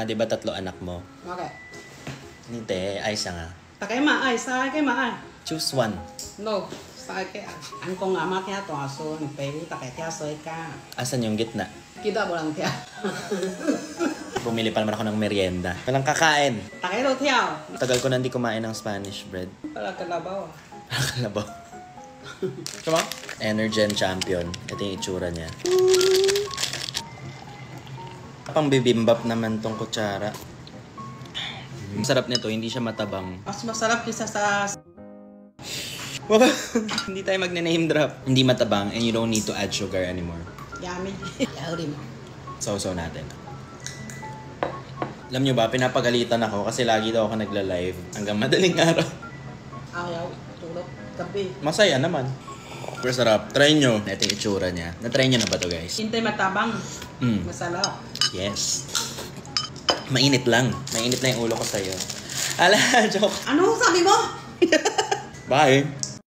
Di ba 3 anak mo? Okay. Hindi, ay isa nga. Takay maay, sa kay maay. Choose one. No, sa kay ang kong ama kaya to aso ni pay takay kaya soy ka. Asan yung gitna? Kita mo lang kaya. Bumili pa naman ako ng merienda. Walang kakain. Takay ro tiyaw. Tagal ko na hindi kumain ng Spanish bread. Para kalabaw. Kalabaw. Diba? Energen champion. Ito yung itsura niya. Pang bibimbap naman tong kutsara. Masarap nito, hindi siya matabang. Mas masarap kaysa sa... Hindi tayo magne-name drop. Hindi matabang and you don't need to add sugar anymore. Yummy. Yummy mo. So natin. Alam nyo ba, pinapagalitan ako kasi lagi daw ako nagla-live hanggang madaling araw. Ayaw, tulog, gabi. Masaya naman. Pero sarap. Try nyo. Ito yung itsura niya. Na-try nyo na ba to guys? Hintay matabang. Masarap. Yes. Mainit lang. Mainit na yung ulo ko sa'yo. Ala, joke. Ano sabi mo? Bye.